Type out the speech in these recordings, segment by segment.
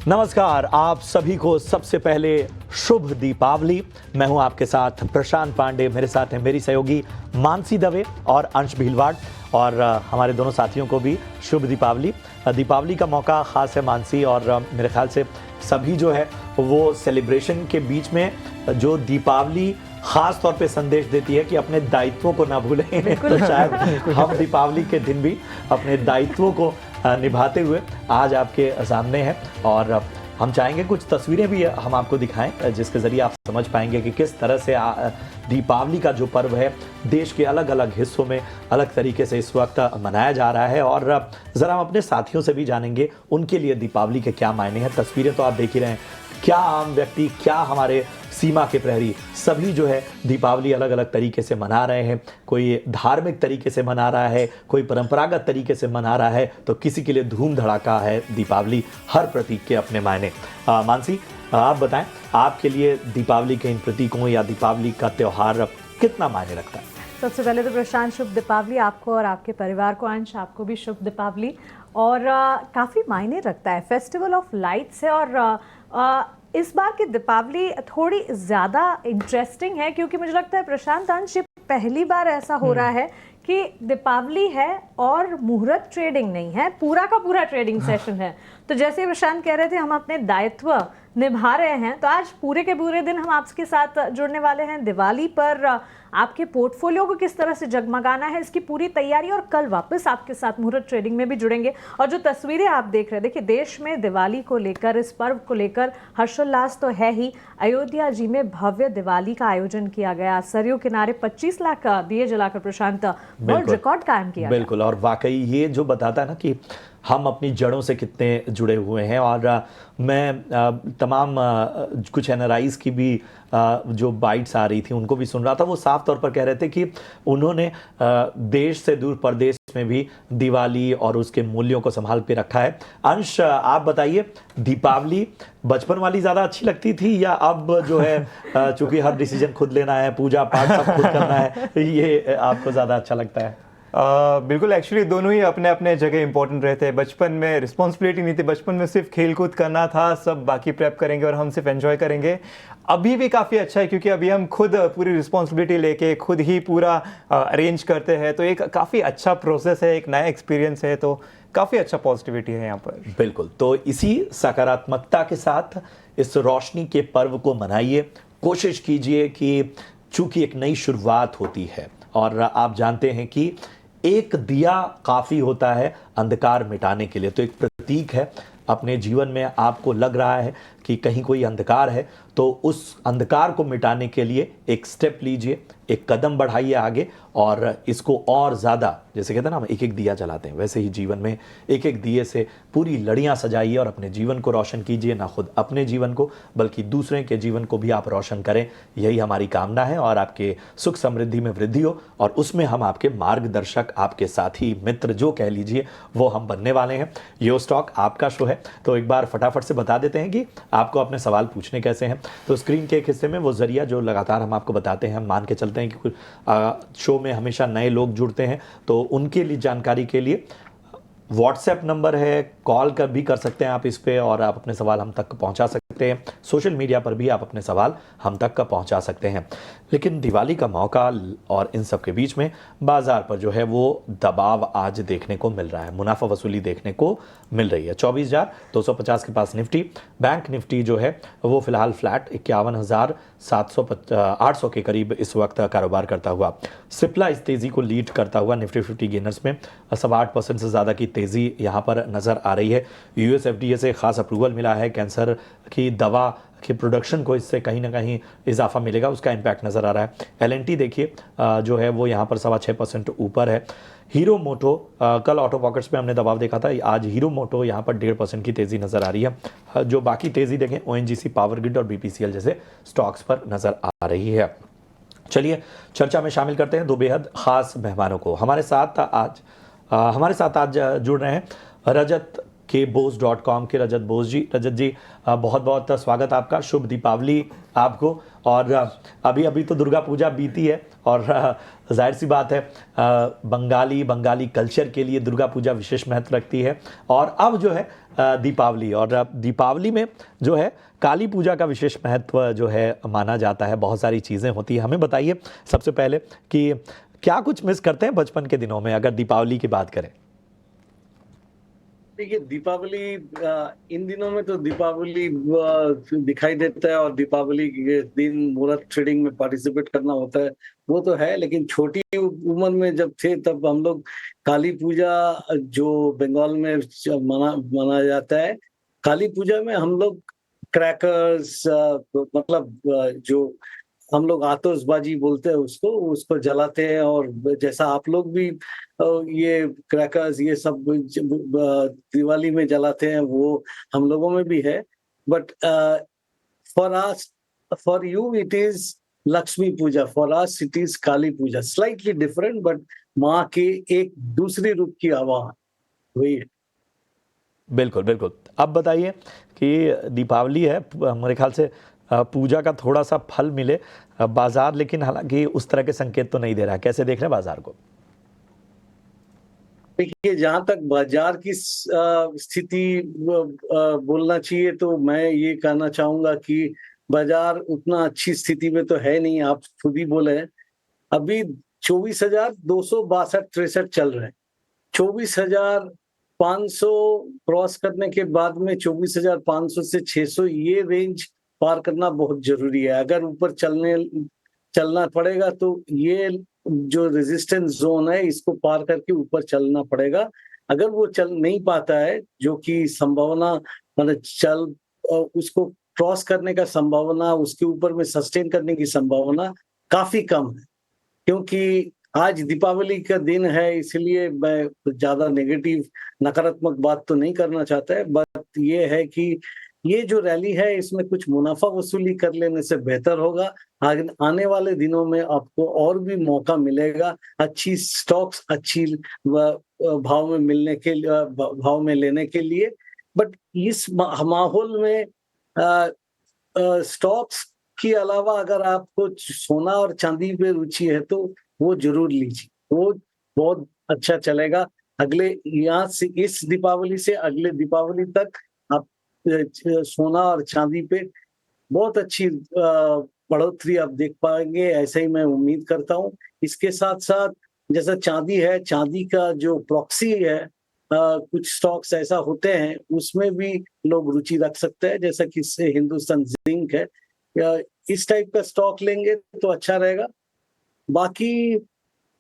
नमस्कार, आप सभी को सबसे पहले शुभ दीपावली। मैं हूं आपके साथ प्रशांत पांडे, मेरे साथ हैं मेरी सहयोगी मानसी दवे और अंश भीलवाड़, और हमारे दोनों साथियों को भी शुभ दीपावली। दीपावली का मौका ख़ास है मानसी, और मेरे ख्याल से सभी जो है वो सेलिब्रेशन के बीच में जो दीपावली ख़ास तौर पे संदेश देती है कि अपने दायित्वों को ना भूलें। तो शायद हम दीपावली के दिन भी अपने दायित्वों को निभाते हुए आज आपके सामने हैं, और हम चाहेंगे कुछ तस्वीरें भी हम आपको दिखाएं जिसके ज़रिए आप समझ पाएंगे कि किस तरह से दीपावली का जो पर्व है देश के अलग अलग हिस्सों में अलग तरीके से इस वक्त मनाया जा रहा है। और ज़रा हम अपने साथियों से भी जानेंगे उनके लिए दीपावली के क्या मायने हैं। तस्वीरें तो आप देख ही रहे हैं, क्या आम व्यक्ति, क्या हमारे सीमा के प्रहरी, सभी जो है दीपावली अलग अलग तरीके से मना रहे हैं। कोई धार्मिक तरीके से मना रहा है, कोई परंपरागत तरीके से मना रहा है, तो किसी के लिए धूम धड़ाका है दीपावली। हर प्रतीक के अपने मायने। मानसी, आप बताएं, आपके लिए दीपावली के इन प्रतीकों या दीपावली का त्यौहार कितना मायने रखता है? सबसे पहले तो प्रशांत, शुभ दीपावली आपको और आपके परिवार को। अंश, आपको भी शुभ दीपावली। और काफ़ी मायने रखता है, फेस्टिवल ऑफ लाइट्स है। और इस बार की दीपावली थोड़ी ज़्यादा इंटरेस्टिंग है क्योंकि मुझे लगता है प्रशांत, अंश, पहली बार ऐसा हो रहा है कि दीपावली है और मुहूर्त ट्रेडिंग नहीं है, पूरा का पूरा ट्रेडिंग सेशन है। तो जैसे प्रशांत कह रहे थे, हम अपने दायित्व निभा रहे हैं, तो आज पूरे के पूरे दिन हम आपके साथ जुड़ने वाले हैं। दिवाली पर आपके पोर्टफोलियो को किस तरह से जगमगाना है, इसकी पूरी तैयारी, और कल वापस आपके साथ मुहूर्त ट्रेडिंग में भी जुड़ेंगे। और जो तस्वीरें आप देख रहे हैं, देखिए, देश में दिवाली को लेकर, इस पर्व को लेकर हर्षोल्लास तो है ही। अयोध्या जी में भव्य दिवाली का आयोजन किया गया, सरयू किनारे 25 लाख दिए जलाकर प्रशांत वर्ल्ड रिकॉर्ड कायम किया। बिल्कुल, और वाकई ये जो बताता है ना कि हम अपनी जड़ों से कितने जुड़े हुए हैं। और मैं तमाम कुछ एनआरआईज़ की भी जो बाइट्स आ रही थी उनको भी सुन रहा था। वो साफ तौर पर कह रहे थे कि उन्होंने देश से दूर प्रदेश में भी दिवाली और उसके मूल्यों को संभाल के रखा है। अंश, आप बताइए, दीपावली बचपन वाली ज़्यादा अच्छी लगती थी या अब जो है चूंकि हर डिसीजन खुद लेना है, पूजा पाठ सब खुद करना है, ये आपको ज़्यादा अच्छा लगता है? बिल्कुल, एक्चुअली दोनों ही अपने अपने जगह इंपॉर्टेंट रहते हैं। बचपन में रिस्पॉन्सिबिलिटी नहीं थी, बचपन में सिर्फ खेल कूद करना था, सब बाकी प्रेप करेंगे और हम सिर्फ एंजॉय करेंगे। अभी भी काफ़ी अच्छा है क्योंकि अभी हम खुद पूरी रिस्पॉन्सिबिलिटी लेके खुद ही पूरा अरेंज करते हैं, तो एक काफ़ी अच्छा प्रोसेस है, एक नया एक्सपीरियंस है, तो काफ़ी अच्छा पॉजिटिविटी है यहाँ पर। बिल्कुल, तो इसी सकारात्मकता के साथ इस रोशनी के पर्व को मनाइए। कोशिश कीजिए कि चूंकि एक नई शुरुआत होती है, और आप जानते हैं कि एक दिया काफ़ी होता है अंधकार मिटाने के लिए, तो एक प्रतीक है। अपने जीवन में आपको लग रहा है कि कहीं कोई अंधकार है, तो उस अंधकार को मिटाने के लिए एक स्टेप लीजिए, एक कदम बढ़ाइए आगे, और इसको और ज़्यादा, जैसे कहते हैं ना हम एक एक दिया जलाते हैं, वैसे ही जीवन में एक एक दिए से पूरी लड़ियाँ सजाइए और अपने जीवन को रोशन कीजिए। ना खुद अपने जीवन को बल्कि दूसरे के जीवन को भी आप रोशन करें, यही हमारी कामना है। और आपके सुख समृद्धि में वृद्धि हो, और उसमें हम आपके मार्गदर्शक, आपके साथी, मित्र जो कह लीजिए, वो हम बनने वाले हैं। यो स्टॉक आपका शो है, तो एक बार फटाफट से बता देते हैं कि आपको अपने सवाल पूछने कैसे हैं। तो स्क्रीन के एक हिस्से में वो जरिया जो लगातार हम आपको बताते हैं, हम मान के चलते हैं कि कुछ शो में हमेशा नए लोग जुड़ते हैं, तो उनके लिए जानकारी के लिए व्हाट्सएप नंबर है, कॉल कर भी कर सकते हैं आप इस पे, और आप अपने सवाल हम तक पहुंचा सकते हैं। सोशल मीडिया पर भी आप अपने सवाल हम तक का पहुंचा सकते हैं। लेकिन दिवाली का मौका और इन सब के बीच में बाजार पर जो है वो दबाव आज देखने को मिल रहा है, मुनाफा वसूली देखने को मिल रही है। 24,250 के पास निफ्टी, बैंक निफ्टी जो है वो फिलहाल फ्लैट 51,800 के करीब इस वक्त कारोबार करता हुआ। सिप्ला इस तेज़ी को लीड करता हुआ निफ्टी 50 गेनर्स में 8.25% से ज़्यादा की तेज़ी यहाँ पर नज़र आ रही है। यूएसएफडीए से खास अप्रूवल मिला है, कैंसर की दवा कि प्रोडक्शन को इससे कहीं ना कहीं इजाफा मिलेगा, उसका इम्पैक्ट नज़र आ रहा है। एलएनटी देखिए जो है वो यहाँ पर 6.25% ऊपर है। हीरो मोटो, कल ऑटो पॉकेट्स में हमने दबाव देखा था, आज हीरो मोटो यहाँ पर 1.5% की तेज़ी नज़र आ रही है। जो बाकी तेज़ी देखें ओएनजीसी, पावर ग्रिड और बीपीसीएल जैसे स्टॉक्स पर नज़र आ रही है। चलिए चर्चा में शामिल करते हैं दो बेहद ख़ास मेहमानों को। हमारे साथ आज जुड़ रहे हैं रजत के बोस.com के रजत बोस जी। रजत जी, बहुत बहुत स्वागत आपका, शुभ दीपावली आपको। और अभी अभी तो दुर्गा पूजा बीती है और जाहिर सी बात है बंगाली कल्चर के लिए दुर्गा पूजा विशेष महत्व रखती है। और अब जो है दीपावली, और दीपावली में जो है काली पूजा का विशेष महत्व जो है माना जाता है। बहुत सारी चीज़ें होती हैं। हमें बताइए सबसे पहले कि क्या कुछ मिस करते हैं बचपन के दिनों में, अगर दीपावली की बात करें। देखिए, दीपावली इन दिनों में तो दीपावली दिखाई देता है और दीपावली के दिन मुहूर्त ट्रेडिंग में पार्टिसिपेट करना होता है, वो तो है। लेकिन छोटी उम्र में जब थे तब हम लोग काली पूजा, जो बंगाल में मनाया जाता है, काली पूजा में हम लोग क्रैकर्स, मतलब जो हम लोग आतशबाजी बोलते हैं उसको जलाते हैं। और जैसा आप लोग भी ये क्रैकर्स ये सब दिवाली में जलाते हैं, वो हम लोगों में भी है। But for you it is Lakshmi puja, for us it is Kali puja. Slightly different, but माँ के एक दूसरे रूप की आवाहन वही है। बिल्कुल बिल्कुल। अब बताइए कि दीपावली है, हमारे ख्याल से पूजा का थोड़ा सा फल मिले बाजार, लेकिन हालांकि उस तरह के संकेत तो नहीं दे रहा है। कैसे देख रहे हैं बाजार को? देखिए, जहां तक बाजार की स्थिति बोलना चाहिए, तो मैं ये कहना चाहूंगा कि बाजार उतना अच्छी स्थिति में तो है नहीं। आप खुद ही बोले हैं, अभी 24,262-63 चल रहे हैं। 24,500 क्रॉस करने के बाद में 24,500 से 600 ये रेंज पार करना बहुत जरूरी है। अगर ऊपर चलना पड़ेगा तो ये जो रेजिस्टेंस जोन है इसको पार करके ऊपर चलना पड़ेगा। अगर वो चल नहीं पाता है, जो कि संभावना, मतलब उसको क्रॉस करने का संभावना, उसके ऊपर में सस्टेन करने की संभावना काफी कम है। क्योंकि आज दीपावली का दिन है, इसलिए मैं ज्यादा नेगेटिव नकारात्मक बात तो नहीं करना चाहता है। बट ये है कि ये जो रैली है इसमें कुछ मुनाफा वसूली कर लेने से बेहतर होगा। आने वाले दिनों में आपको और भी मौका मिलेगा अच्छी स्टॉक्स अच्छी भाव में मिलने के भाव में लेने के लिए। बट इस माहौल में स्टॉक्स के अलावा अगर आपको सोना और चांदी पे रुचि है तो वो जरूर लीजिए, वो बहुत अच्छा चलेगा। अगले यहाँ से इस दीपावली से अगले दीपावली तक आप सोना और चांदी पे बहुत अच्छी बढ़ोतरी आप देख पाएंगे, ऐसा ही मैं उम्मीद करता हूँ। इसके साथ साथ जैसा चांदी है, चांदी का जो प्रॉक्सी है, कुछ स्टॉक्स ऐसा होते हैं उसमें भी लोग रुचि रख सकते हैं, जैसा कि हिंदुस्तान जिंक है, या इस टाइप का स्टॉक लेंगे तो अच्छा रहेगा। बाकी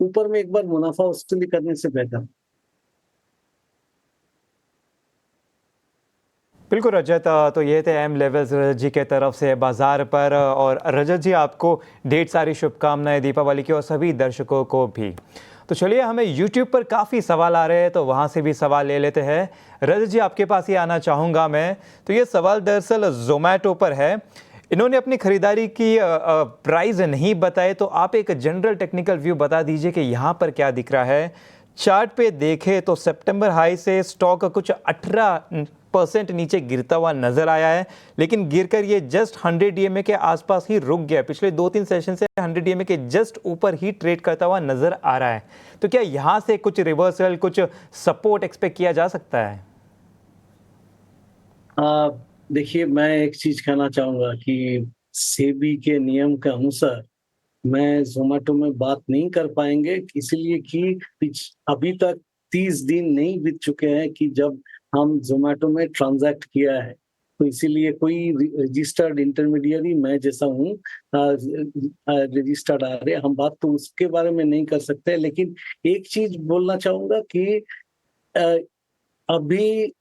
ऊपर में एक बार मुनाफा वसूली करने से बेहतर। बिल्कुल रजत, तो ये थे एम लेवल्स रजत जी के तरफ से बाजार पर। और रजत जी, आपको ढेर सारी शुभकामनाएं दीपावली की और सभी दर्शकों को भी। तो चलिए, हमें YouTube पर काफ़ी सवाल आ रहे हैं, तो वहाँ से भी सवाल ले लेते हैं। रजत जी, आपके पास ही आना चाहूँगा मैं। तो ये सवाल दरअसल जोमेटो पर है। इन्होंने अपनी खरीदारी की प्राइस नहीं बताए, तो आप एक जनरल टेक्निकल व्यू बता दीजिए कि यहाँ पर क्या दिख रहा है। चार्ट पे देखें तो सितंबर हाई से स्टॉक कुछ 18% नीचे गिरता हुआ नजर आया है, लेकिन गिरकर ये जस्ट 100 DMA के आसपास ही रुक गया। पिछले 2-3 सेशन से 100 DMA के जस्ट ऊपर ही ट्रेड करता हुआ नजर आ रहा है। तो क्या यहाँ से कुछ रिवर्सल, कुछ सपोर्ट एक्सपेक्ट किया जा सकता है? देखिए, मैं एक चीज कहना चाहूंगा कि सेबी के नियम के अनुसार मैं जोमेटो में बात नहीं कर पाएंगे, इसलिए कि अभी तक 30 दिन नहीं बीत चुके हैं कि जब हम जोमेटो में ट्रांजैक्ट किया है। तो इसीलिए कोई रजिस्टर्ड इंटरमीडियरी मैं जैसा हूँ, रजिस्टर्ड आ रहे, हम बात तो उसके बारे में नहीं कर सकते। लेकिन एक चीज बोलना चाहूंगा कि अभी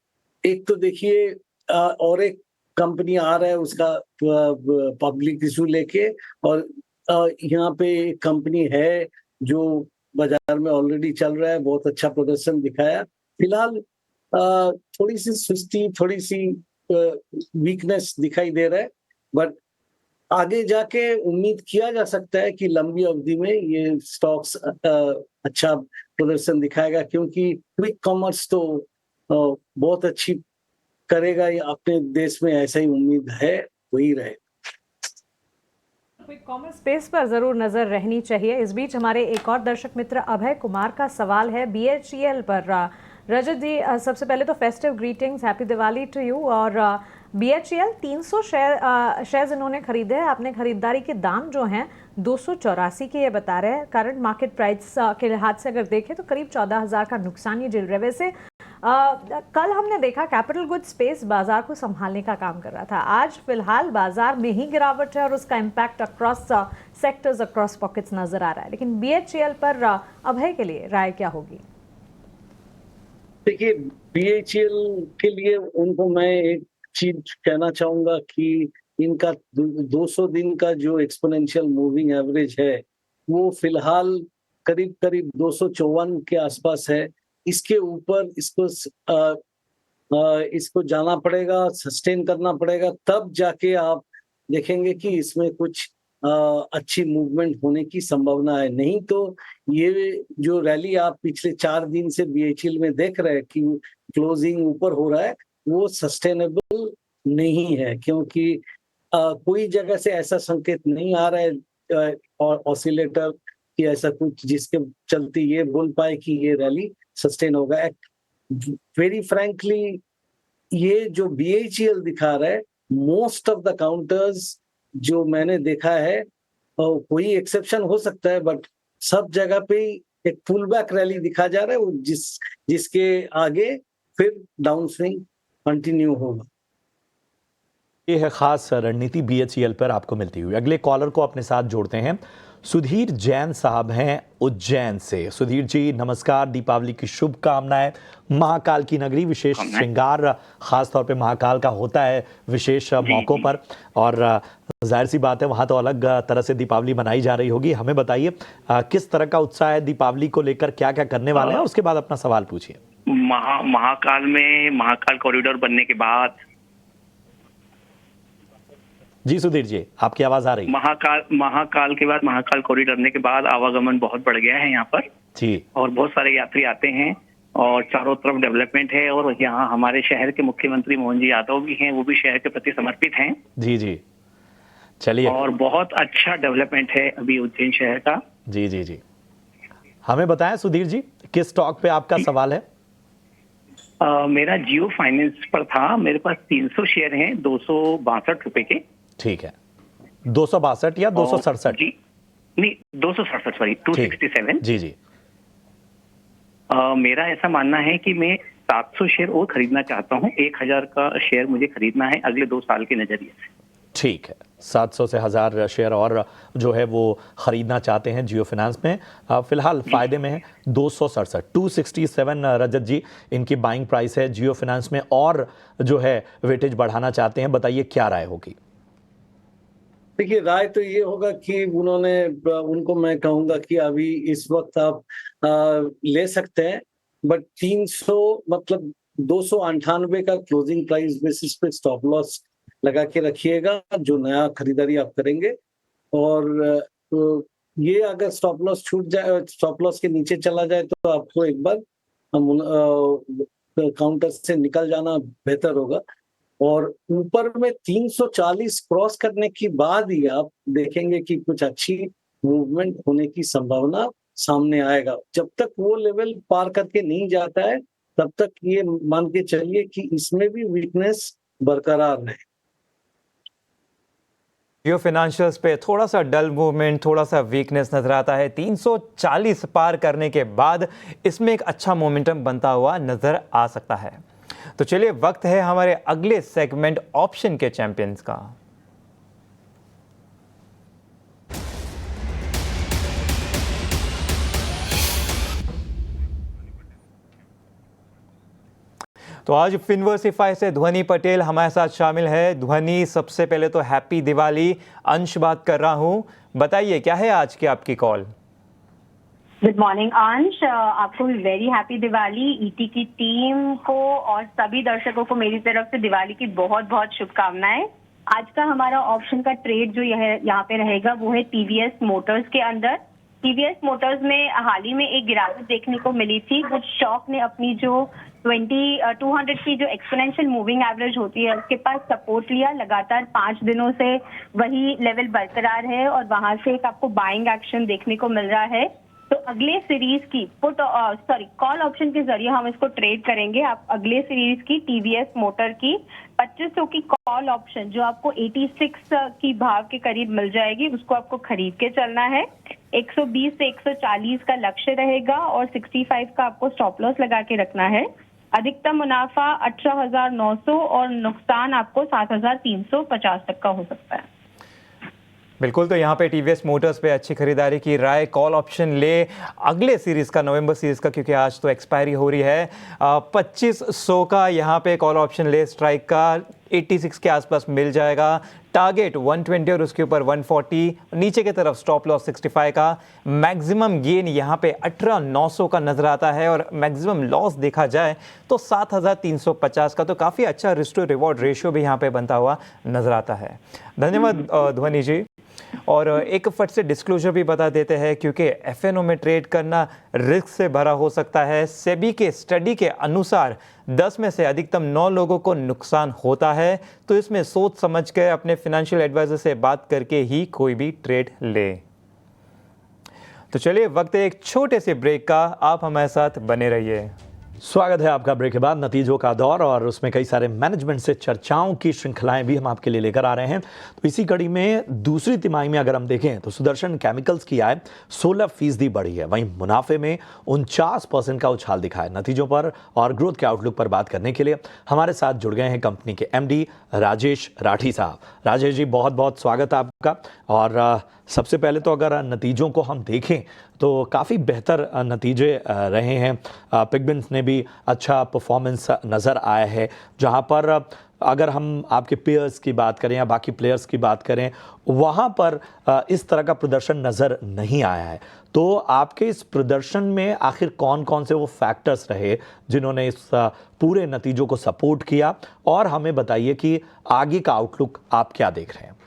एक तो देखिए, और एक कंपनी आ रहा है उसका पब्लिक इशू लेके, और यहाँ पे एक कंपनी है जो बाजार में ऑलरेडी चल रहा है, बहुत अच्छा प्रदर्शन दिखाया। फिलहाल थोड़ी सी सुस्ती, थोड़ी सी वीकनेस दिखाई दे रहा है, बट आगे जाके उम्मीद किया जा सकता है कि लंबी अवधि में ये स्टॉक्स अच्छा प्रदर्शन दिखाएगा, क्योंकि क्विक कॉमर्स तो बहुत अच्छी करेगा। ये अपने देश में ऐसा ही उम्मीद है, वही रहे। क्विक कॉमर्स स्पेस पर जरूर नजर रहनी चाहिए। इस बीच हमारे एक और दर्शक मित्र अभय कुमार का सवाल है BHEL पर। रजत जी, सबसे पहले तो festive greetings, happy Diwali to you. और BHEL 300 शेयर्स इन्होंने खरीदे हैं। अपने खरीदारी के दाम जो हैं 284 के ये बता रहे हैं। करंट मार्केट प्राइस के लिहाज से अगर देखें तो करीब 14,000 का नुकसान ये झेल रहे। वैसे कल हमने देखा कैपिटल गुड स्पेस बाजार को संभालने का काम कर रहा था। आज फिलहाल बाजार में ही गिरावट है और उसका impact across sectors, across pockets नजर आ रहा है। लेकिन BHEL पर अभय के लिए राय क्या होगी? देखिए, BHEL के लिए उनको मैं एक चीज कहना चाहूंगा कि इनका 200 दिन का जो एक्सपोनेंशियल मूविंग एवरेज है वो फिलहाल करीब करीब 254 के आसपास है। इसके ऊपर इसको जाना पड़ेगा, सस्टेन करना पड़ेगा, तब जाके आप देखेंगे कि इसमें कुछ अच्छी मूवमेंट होने की संभावना है। नहीं तो ये जो रैली आप पिछले 4 दिन से BHEL में देख रहे हैं कि क्लोजिंग ऊपर हो रहा है, वो सस्टेनेबल नहीं है, क्योंकि कोई जगह से ऐसा संकेत नहीं आ रहा है और ऑसिलेटर कि ऐसा कुछ जिसके चलते ये बोल पाए कि ये रैली सस्टेन होगा। वेरी फ्रैंकली, ये जो BHEL दिखा रहा है, मोस्ट ऑफ द काउंटर्स जो मैंने देखा है, कोई एक्सेप्शन हो सकता है, बट सब जगह पे एक पुल बैक रैली दिखा जा रहा है, वो जिसके आगे फिर डाउन स्विंग कंटिन्यू होगा। ये है खास रणनीति BHEL पर आपको मिलती हुई। अगले कॉलर को अपने साथ जोड़ते हैं। सुधीर जैन साहब हैं उज्जैन से। सुधीर जी नमस्कार, दीपावली की शुभकामनाएं। महाकाल की नगरी, विशेष श्रृंगार खासतौर पे महाकाल का होता है विशेष मौकों पर, और जाहिर सी बात है वहाँ तो अलग तरह से दीपावली मनाई जा रही होगी। हमें बताइए किस तरह का उत्साह है दीपावली को लेकर, क्या क्या करने वाले हैं, और उसके बाद अपना सवाल पूछिए। महाकाल में महाकाल कॉरिडोर बनने के बाद, जी सुधीर जी आपकी आवाज आ रही है। महाकाल के बाद, महाकाल कॉरिडोर बनने के बाद आवागमन बहुत बढ़ गया है यहाँ पर जी, और बहुत सारे यात्री आते हैं और चारों तरफ डेवलपमेंट है। और यहाँ हमारे शहर के मुख्यमंत्री मोहन जी यादव भी हैं, वो भी शहर के प्रति समर्पित हैं। जी जी, चलिए, और बहुत अच्छा डेवलपमेंट है अभी उज्जैन शहर का। जी जी जी, हमें बताएं सुधीर जी किस स्टॉक पे आपका सवाल है? मेरा जियो फाइनेंस पर था। मेरे पास 300 शेयर हैं 262 रुपए के। ठीक है, 262 या 267? जी नहीं, 267, सॉरी 267। जी जी, मेरा ऐसा मानना है कि मैं 700 शेयर और खरीदना चाहता हूँ। 1000 का शेयर मुझे खरीदना है अगले 2 साल के नजरिए से। ठीक है, 700 से 1000 शेयर और जो है वो खरीदना चाहते हैं जियो फाइनेंस में। फिलहाल फायदे में है 267, 267 रजत जी इनकी बाइंग प्राइस है जियो फाइनेंस में, और जो है वेटेज बढ़ाना चाहते हैं। बताइए क्या राय होगी? देखिए, राय तो ये होगा कि उनको मैं कहूंगा कि अभी इस वक्त आप ले सकते हैं, बट 300 मतलब 298 का क्लोजिंग प्राइस बेसिस पे स्टॉप लॉस लगा के रखिएगा जो नया खरीदारी आप करेंगे। और ये अगर स्टॉप लॉस छूट जाए, स्टॉप लॉस के नीचे चला जाए, तो आपको एक बार काउंटर से निकल जाना बेहतर होगा। और ऊपर में 340 क्रॉस करने के बाद ही आप देखेंगे कि कुछ अच्छी मूवमेंट होने की संभावना सामने आएगा। जब तक वो लेवल पार करके नहीं जाता है, तब तक ये मान के चलिए कि इसमें भी वीकनेस बरकरार है। जियो फाइनेंशियल्स पे थोड़ा सा डल मूवमेंट, थोड़ा सा वीकनेस नजर आता है। 340 पार करने के बाद इसमें एक अच्छा मोमेंटम बनता हुआ नजर आ सकता है। तो चलिए, वक्त है हमारे अगले सेगमेंट ऑप्शन के चैंपियंस का। तो आज फिनवर्सिफाई से ध्वनि पटेल हमारे साथ शामिल है। ध्वनि, सबसे पहले तो हैप्पी दिवाली। अंश बात कर रहा हूं, बताइए क्या है आज की आपकी कॉल? गुड मॉर्निंग अंश, आपको भी वेरी हैप्पी दिवाली। ईटी की टीम को और सभी दर्शकों को मेरी तरफ से दिवाली की बहुत बहुत शुभकामनाएं। आज का हमारा ऑप्शन का ट्रेड जो यहाँ पे रहेगा वो है टीवीएस मोटर्स के अंदर। टीवीएस मोटर्स में हाल ही में एक गिरावट देखने को मिली थी। कुछ स्टॉक ने अपनी जो 200 की जो एक्सपोनेंशियल मूविंग एवरेज होती है उसके पास सपोर्ट लिया, लगातार 5 दिनों से वही लेवल बरकरार है और वहां से एक आपको बाइंग एक्शन देखने को मिल रहा है। तो अगले सीरीज की कॉल ऑप्शन के जरिए हम इसको ट्रेड करेंगे। आप अगले सीरीज की टीवीएस मोटर की 2500 की कॉल ऑप्शन जो आपको 86 की भाव के करीब मिल जाएगी, उसको आपको खरीद के चलना है। 120 से 140 का लक्ष्य रहेगा और 65 का आपको स्टॉप लॉस लगा के रखना है। अधिकतम मुनाफा 18,900 और नुकसान आपको 7,350 तक का हो सकता है। बिल्कुल, तो यहाँ पे टीवीएस मोटर्स पे अच्छी खरीदारी की राय, कॉल ऑप्शन ले अगले सीरीज़ का, नवंबर सीरीज़ का, क्योंकि आज तो एक्सपायरी हो रही है। 2500 का यहाँ पे कॉल ऑप्शन ले, स्ट्राइक का 86 के आसपास मिल जाएगा। टारगेट 120 और उसके ऊपर 140, नीचे की तरफ स्टॉप लॉस 65 का। मैक्सिमम गेन यहाँ पे 18,900 का नजर आता है और मैक्सिमम लॉस देखा जाए तो 7,350 का। तो काफ़ी अच्छा रिस्क टू रिवॉर्ड रेशियो भी यहाँ पे बनता हुआ नजर आता है। धन्यवाद ध्वनि जी। और एक फट से डिस्क्लोजर भी बता देते हैं, क्योंकि एफएनओ में ट्रेड करना रिस्क से भरा हो सकता है। सेबी के स्टडी के अनुसार 10 में से अधिकतम 9 लोगों को नुकसान होता है, तो इसमें सोच समझ कर अपने फाइनेंशियल एडवाइजर से बात करके ही कोई भी ट्रेड ले। तो चलिए, वक्त है एक छोटे से ब्रेक का, आप हमारे साथ बने रहिए। स्वागत है आपका ब्रेक के बाद नतीजों का दौर, और उसमें कई सारे मैनेजमेंट से चर्चाओं की श्रृंखलाएं भी हम आपके लिए लेकर आ रहे हैं। तो इसी कड़ी में दूसरी तिमाही में अगर हम देखें तो सुदर्शन केमिकल्स की आय 16% बढ़ी है, वहीं मुनाफे में 49% का उछाल दिखा है। नतीजों पर और ग्रोथ के आउटलुक पर बात करने के लिए हमारे साथ जुड़ गए हैं कंपनी के एमडी राजेश राठी साहब। राजेश जी, बहुत बहुत स्वागत है आपका। और सबसे पहले तो अगर नतीजों को हम देखें तो काफ़ी बेहतर नतीजे रहे हैं। पिगमेंट्स ने भी अच्छा परफॉर्मेंस नज़र आया है, जहां पर अगर हम आपके पेयर्स की बात करें या बाकी प्लेयर्स की बात करें, वहां पर इस तरह का प्रदर्शन नज़र नहीं आया है। तो आपके इस प्रदर्शन में आखिर कौन कौन से वो फैक्टर्स रहे जिन्होंने इस पूरे नतीजों को सपोर्ट किया, और हमें बताइए कि आगे का आउटलुक आप क्या देख रहे हैं।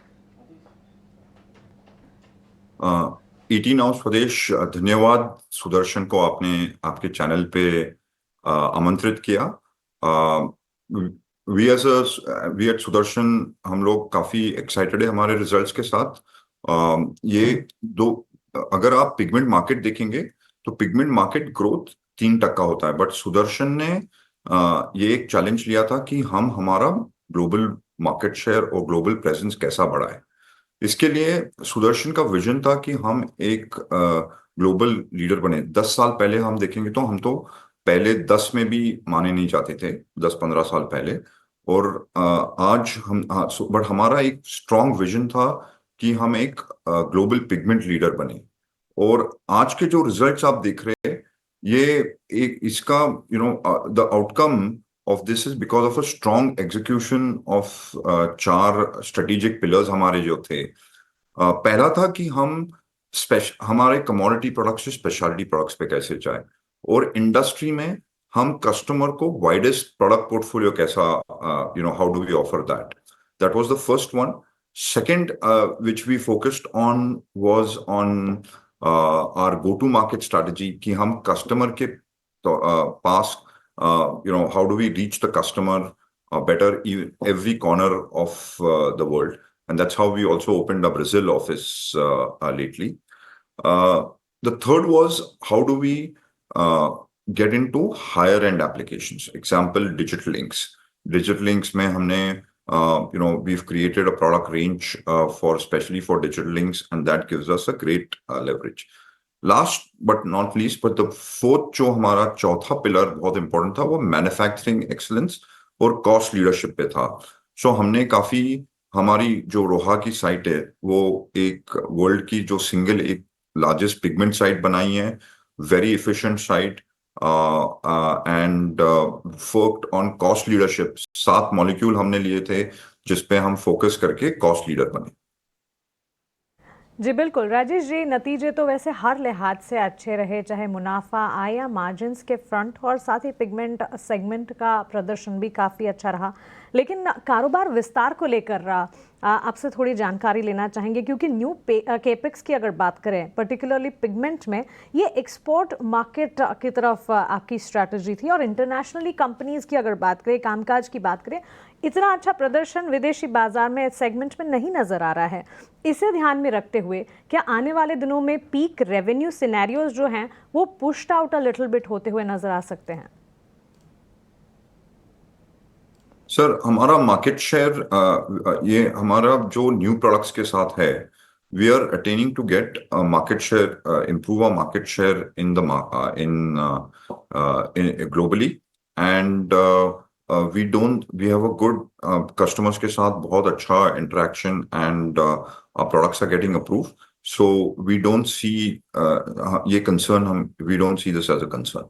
ईटी नाउ स्वदेश, धन्यवाद सुदर्शन को आपने आपके चैनल पे आमंत्रित किया। वी एट सुदर्शन हम लोग काफी एक्साइटेड है हमारे रिजल्ट्स के साथ। ये दो, अगर आप पिगमेंट मार्केट देखेंगे तो पिगमेंट मार्केट ग्रोथ 3% होता है, बट सुदर्शन ने ये एक चैलेंज लिया था कि हम हमारा ग्लोबल मार्केट शेयर और ग्लोबल प्रेजेंस कैसा बढ़ाए। इसके लिए सुदर्शन का विजन था कि हम एक ग्लोबल लीडर बने। 10 साल पहले हम देखेंगे तो हम तो पहले 10 में भी माने नहीं जाते थे, 10-15 साल पहले। और आज हम बट हमारा एक स्ट्रॉन्ग विजन था कि हम एक ग्लोबल पिगमेंट लीडर बने। और आज के जो रिजल्ट्स आप देख रहे हैं, ये एक इसका the outcome of this is because of a strong execution of 4 strategic pillars हमारे जो थे। पहला था कि हम हमारे कमोडिटी प्रोडक्ट्स से स्पेशलिटी प्रोडक्ट्स पे कैसे जाए, और इंडस्ट्री में हम कस्टमर को वाइडेस्ट प्रोडक्ट पोर्टफोलियो कैसा how do we offer that was the first one. Second which we focused on was on our go to market strategy, कि हम कस्टमर के पास how do we reach the customer better every corner of the world, and that's how we also opened a Brazil office lately. The third was how do we get into higher end applications, example digital links mein humne we've created a product range for especially for digital links, and that gives us a great leverage. Last but not least, but the fourth जो हमारा चौथा pillar बहुत important था, वो manufacturing excellence और cost leadership पे था। सो हमने काफी, हमारी जो रोहा की साइट है वो एक वर्ल्ड की जो सिंगल एक लार्जेस्ट पिगमेंट साइट बनाई है, very efficient site, and focused on cost leadership. 7 molecule हमने लिए थे जिसपे हम फोकस करके कॉस्ट लीडर बने। जी बिल्कुल राजेश जी, नतीजे तो वैसे हर लिहाज से अच्छे रहे, चाहे मुनाफा आय या मार्जिन्स के फ्रंट, और साथ ही पिगमेंट सेगमेंट का प्रदर्शन भी काफ़ी अच्छा रहा। लेकिन कारोबार विस्तार को लेकर आपसे थोड़ी जानकारी लेना चाहेंगे, क्योंकि न्यू केपेक्स की अगर बात करें पर्टिकुलरली पिगमेंट में, ये एक्सपोर्ट मार्केट की तरफ आपकी स्ट्रैटेजी थी, और इंटरनेशनली कंपनीज की अगर बात करें, कामकाज की बात करें, इतना अच्छा प्रदर्शन विदेशी बाजार में सेगमेंट में नहीं नजर आ रहा है। इसे ध्यान में रखते हुए क्या आने वाले दिनों में पीक रेवेन्यू सिनेरियोज जो हैं वो pushed out a little bit होते हुए नजर आ सकते हैं? सर, हमारा मार्केट शेयर, ये हमारा जो न्यू प्रोडक्ट्स के साथ है, we are attaining to get market share, improve our market share in globally, and we have a good customers के साथ बहुत अच्छा interaction, and our products are getting approved, so we don't see ये concern, we don't see this as a concern.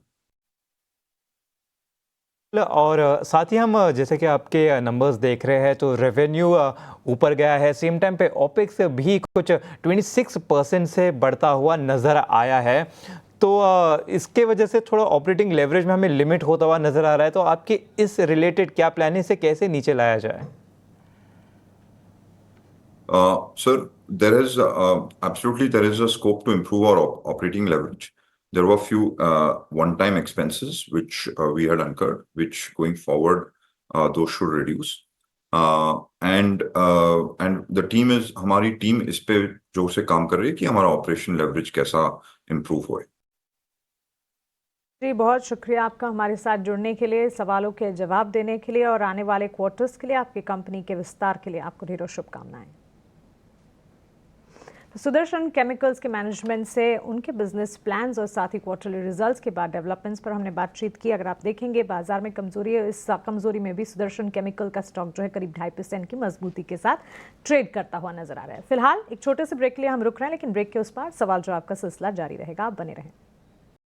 और साथ ही हम जैसे कि आपके नंबर्स देख रहे हैं तो रेवेन्यू ऊपर गया है, सेम टाइम पे ओपेक्स भी कुछ 26% से बढ़ता हुआ नज़र आया है, तो इसके वजह से थोड़ा ऑपरेटिंग लेवरेज में हमें लिमिट होता हुआ नज़र आ रहा है। तो आपके इस रिलेटेड क्या प्लान है, इसे कैसे नीचे लाया जाए? Sir, there is a scope to improve our operating leverage. There were few one-time expenses which we had incurred, which going forward those should reduce. And हमारी टीम इस पे जोर से काम कर रही है कि हमारा ऑपरेशन लेवरेज कैसा इम्प्रूव होए। जी, बहुत शुक्रिया आपका हमारे साथ जुड़ने के लिए, सवालों के जवाब देने के लिए, और आने वाले क्वार्टर्स के लिए, आपकी कंपनी के विस्तार के लिए आपको ढेरों शुभकामनाएं। सुदर्शन केमिकल्स के मैनेजमेंट से उनके बिजनेस प्लान्स और साथ ही क्वार्टरली रिजल्ट्स के बाद डेवलपमेंट्स पर हमने बातचीत की। अगर आप देखेंगे बाजार में कमजोरी है, इस कमजोरी में भी सुदर्शन केमिकल का स्टॉक जो है करीब 2.5% की मजबूती के साथ ट्रेड करता हुआ नजर आ रहा है। फिलहाल एक छोटे से ब्रेक के लिए हम रुक रहे हैं, लेकिन ब्रेक के उस पार सवाल जवाब का सिलसिला जारी रहेगा। आप बने रहें।